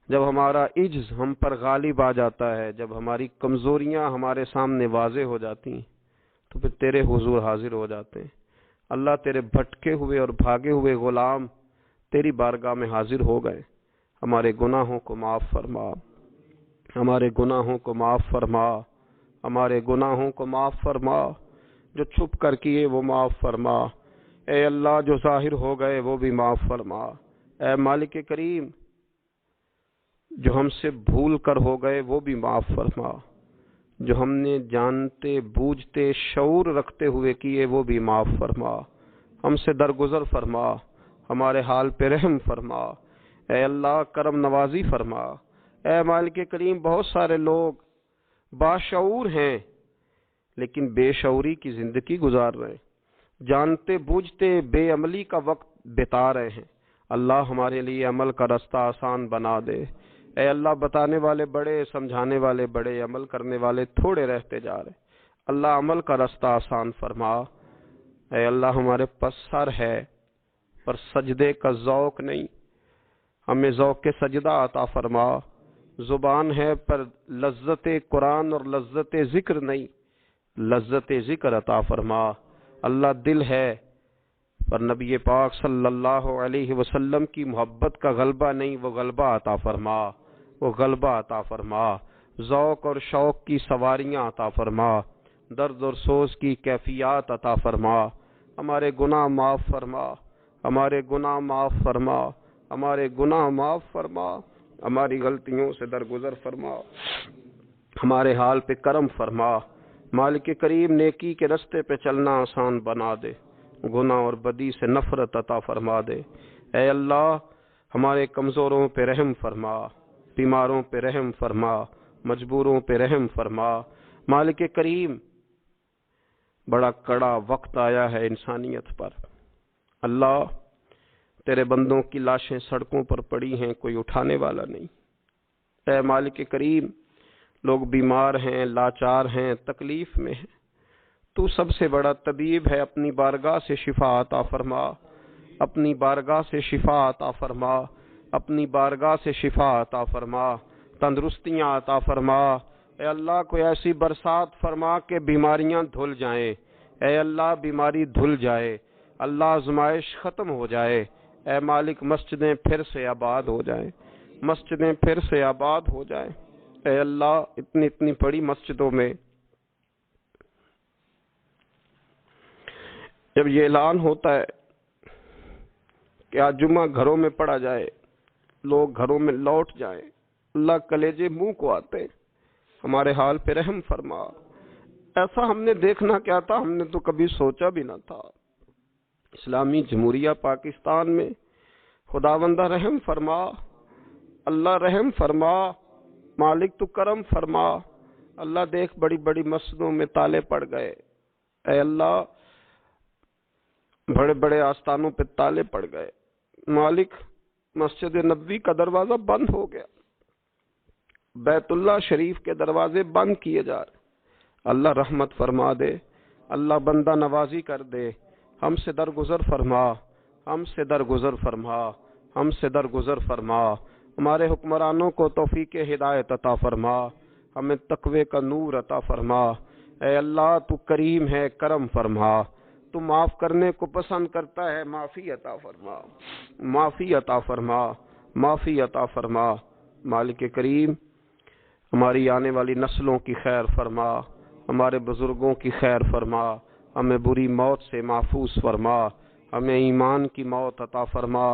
جب ہمارا عجز ہم پر غالب آ جاتا ہے، جب ہماری کمزوریاں ہمارے سامنے واضح ہو جاتی ہیں، تو پھر تیرے حضور حاضر ہو جاتے ہیں۔ اللہ، تیرے بھٹکے ہوئے اور بھاگے ہوئے غلام تیری بارگاہ میں حاضر ہو گئے۔ ہمارے گناہوں کو معاف فرما، ہمارے گناہوں کو معاف فرما، ہمارے گناہوں کو معاف فرما، جو چھپ کر کیے وہ معاف فرما، اے اللہ جو ظاہر ہو گئے وہ بھی معاف فرما۔ اے مالک کریم، جو ہم سے بھول کر ہو گئے وہ بھی معاف فرما، جو ہم نے جانتے بوجھتے شعور رکھتے ہوئے کیے وہ بھی معاف فرما، ہم سے درگزر فرما، ہمارے حال پہ رحم فرما، اے اللہ کرم نوازی فرما۔ اے مالک کریم، بہت سارے لوگ باشعور ہیں لیکن بے شعوری کی زندگی گزار رہے ہیں، جانتے بوجھتے بے عملی کا وقت بتا رہے ہیں۔ اللہ ہمارے لیے عمل کا رستہ آسان بنا دے۔ اے اللہ، بتانے والے بڑے، سمجھانے والے بڑے، عمل کرنے والے تھوڑے رہتے جا رہے۔ اللہ عمل کا رستہ آسان فرما۔ اے اللہ، ہمارے پاس سر ہے پر سجدے کا ذوق نہیں، ہمیں ذوق کے سجدہ عطا فرما۔ زبان ہے پر لذت قرآن اور لذت ذکر نہیں، لذت ذکر عطا فرما۔ اللہ، دل ہے پر نبی پاک صلی اللہ علیہ وسلم کی محبت کا غلبہ نہیں، وہ غلبہ عطا فرما، وہ غلبہ عطا فرما۔ ذوق اور شوق کی سواریاں عطا فرما، درد اور سوز کی کیفیات عطا فرما۔ ہمارے گناہ معاف فرما، ہمارے گناہ معاف فرما، ہمارے گناہ معاف فرما، ہماری غلطیوں سے درگزر فرما، ہمارے حال پہ کرم فرما۔ مالک کریم، نیکی کے رستے پہ چلنا آسان بنا دے، گناہ اور بدی سے نفرت عطا فرما دے۔ اے اللہ، ہمارے کمزوروں پہ رحم فرما، بیماروں پہ رحم فرما، مجبوروں پہ رحم فرما۔ مالک کریم، بڑا کڑا وقت آیا ہے انسانیت پر۔ اللہ، تیرے بندوں کی لاشیں سڑکوں پر پڑی ہیں، کوئی اٹھانے والا نہیں۔ اے مالک کریم، لوگ بیمار ہیں، لاچار ہیں، تکلیف میں ہیں، تو سب سے بڑا طبیب ہے، اپنی بارگاہ سے شفا عطا فرما، اپنی بارگاہ سے شفا عطا فرما، اپنی بارگاہ سے شفا عطا فرما، تندرستیاں عطا فرما۔ اے اللہ، کوئی ایسی برسات فرما کہ بیماریاں دھل جائیں، اے اللہ بیماری دھل جائے، اللہ آزمائش ختم ہو جائے۔ اے مالک، مسجدیں پھر سے آباد ہو جائیں، مسجدیں پھر سے آباد ہو جائیں۔ اے اللہ، اتنی بڑی مسجدوں میں جب یہ اعلان ہوتا ہے کہ آج جمعہ گھروں میں پڑھا جائے، لوگ گھروں میں لوٹ جائیں، اللہ کلیجے منہ کو آتے، ہمارے حال پہ رحم فرما۔ ایسا ہم نے دیکھنا کیا تھا، ہم نے تو کبھی سوچا بھی نہ تھا۔ اسلامی جمہوریہ پاکستان میں خداوندہ رحم فرما، اللہ رحم فرما، مالک تو کرم فرما۔ اللہ دیکھ، بڑی بڑی مسجدوں میں تالے پڑ گئے، اے اللہ بڑے بڑے آستانوں پہ تالے پڑ گئے، مالک مسجد نبوی کا دروازہ بند ہو گیا، بیت اللہ شریف کے دروازے بند کیے جا رہے۔ اللہ رحمت فرما دے، اللہ بندہ نوازی کر دے، ہم سے درگزر فرما، ہم سے درگزر فرما، ہم سے درگزر فرما۔ ہمارے حکمرانوں کو توفیق ہدایت عطا فرما، ہمیں تقوی کا نور عطا فرما۔ اے اللہ، تو کریم ہے، کرم فرما، تو معاف کرنے کو پسند کرتا ہے، معافی عطا فرما، معافی عطا فرما، معافی عطا فرما۔ مالک کریم ہماری آنے والی نسلوں کی خیر فرما، ہمارے بزرگوں کی خیر فرما، ہمیں بری موت سے محفوظ فرما، ہمیں ایمان کی موت عطا فرما،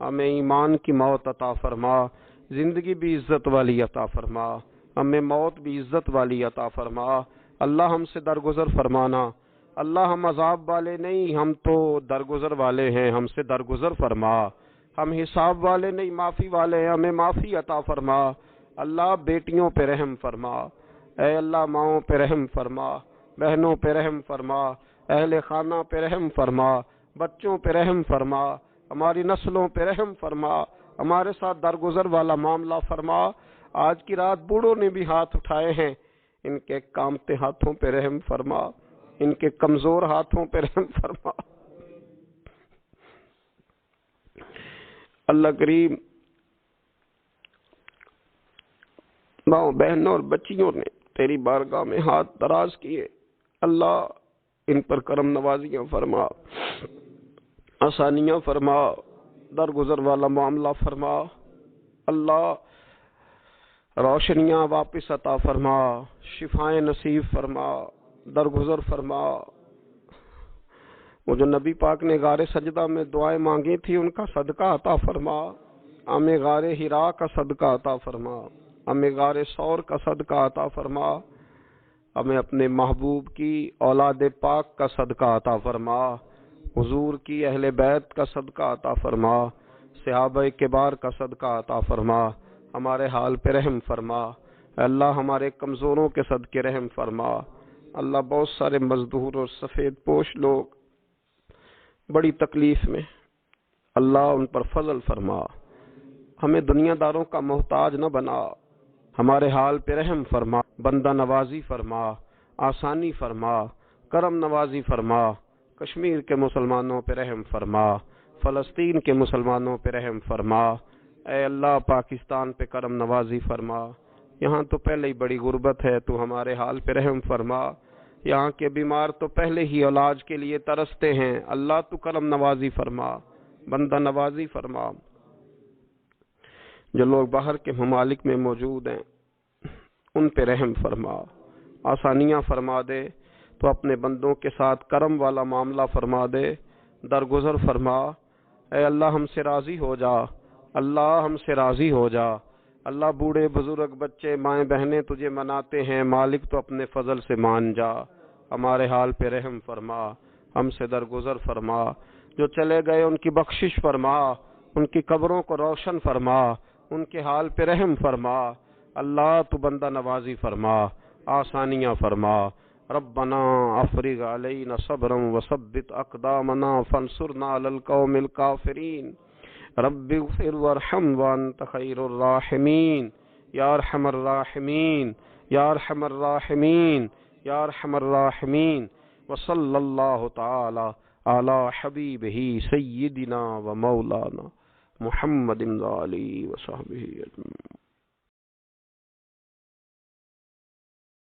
ہمیں ایمان کی موت عطا فرما، زندگی بھی عزت والی عطا فرما، ہمیں موت بھی عزت والی عطا فرما۔ اللہ ہم سے درگزر فرمانا، اللہ ہم عذاب والے نہیں، ہم تو درگزر والے ہیں، ہم سے درگزر فرما۔ ہم حساب والے نہیں، معافی والے ہیں، ہمیں معافی عطا فرما۔ اللہ بیٹیوں پہ رحم فرما، اے اللہ ماؤں پہ رحم فرما، بہنوں پہ رحم فرما، اہل خانہ پہ رحم فرما، بچوں پہ رحم فرما، ہماری نسلوں پہ رحم فرما، ہمارے ساتھ درگزر والا معاملہ فرما۔ آج کی رات بوڑھوں نے بھی ہاتھ اٹھائے ہیں، ان کے کامتے ہاتھوں پہ رحم فرما، ان کے کمزور ہاتھوں پہ رحم فرما۔ اللہ کریم ماؤں بہنوں اور بچیوں نے تیری بارگاہ میں ہاتھ دراز کیے، اللہ ان پر کرم نوازیاں فرما، آسانیاں فرما، درگزر والا معاملہ فرما، اللہ روشنیاں واپس عطا فرما، شفائیں نصیب فرما، درگزر فرما۔ وہ جو نبی پاک نے غار سجدہ میں دعائیں مانگی تھی ان کا صدقہ عطا فرما، ہمیں غار حرا کا صدقہ عطا فرما، ہمیں غار ثور کا صدقہ عطا فرما، ہمیں اپنے محبوب کی اولاد پاک کا صدقہ عطا فرما، حضور کی اہل بیت کا صدقہ عطا فرما، صحابہ کبار کا صدقہ عطا فرما، ہمارے حال پہ رحم فرما، اللہ ہمارے کمزوروں کے صدقے رحم فرما۔ اللہ بہت سارے مزدور اور سفید پوش لوگ بڑی تکلیف میں، اللہ ان پر فضل فرما، ہمیں دنیا داروں کا محتاج نہ بنا، ہمارے حال پہ رحم فرما، بندہ نوازی فرما، آسانی فرما، کرم نوازی فرما، کشمیر کے مسلمانوں پہ رحم فرما، فلسطین کے مسلمانوں پہ رحم فرما، اے اللہ پاکستان پہ کرم نوازی فرما، یہاں تو پہلے ہی بڑی غربت ہے، تو ہمارے حال پہ رحم فرما، یہاں کے بیمار تو پہلے ہی علاج کے لیے ترستے ہیں، اللہ تو کرم نوازی فرما، بندہ نوازی فرما۔ جو لوگ باہر کے ممالک میں موجود ہیں ان پہ رحم فرما، آسانیاں فرما دے، تو اپنے بندوں کے ساتھ کرم والا معاملہ فرما دے، درگزر فرما۔ اے اللہ ہم سے راضی ہو جا، اللہ ہم سے راضی ہو جا، اللہ بوڑھے بزرگ بچے مائیں بہنیں تجھے مناتے ہیں، مالک تو اپنے فضل سے مان جا، ہمارے حال پہ رحم فرما، ہم سے درگزر فرما، جو چلے گئے ان کی بخشش فرما، ان کی قبروں کو روشن فرما، ان کے حال پہ رحم فرما، اللہ تو بندہ نوازی فرما، آسانیاں فرما۔ ربنا افرغ علینا صبرا وثبت اقدامنا فانصرنا علی القوم الکافرین رب اغفر وارحم وانت خیر الراحمین یا ارحم الراحمین یا ارحم الراحمین یا ارحم الراحمین وصلی اللہ تعالی علی حبیبہ سیدنا و مولانا محمد علیہ وصحبہ اجمعین۔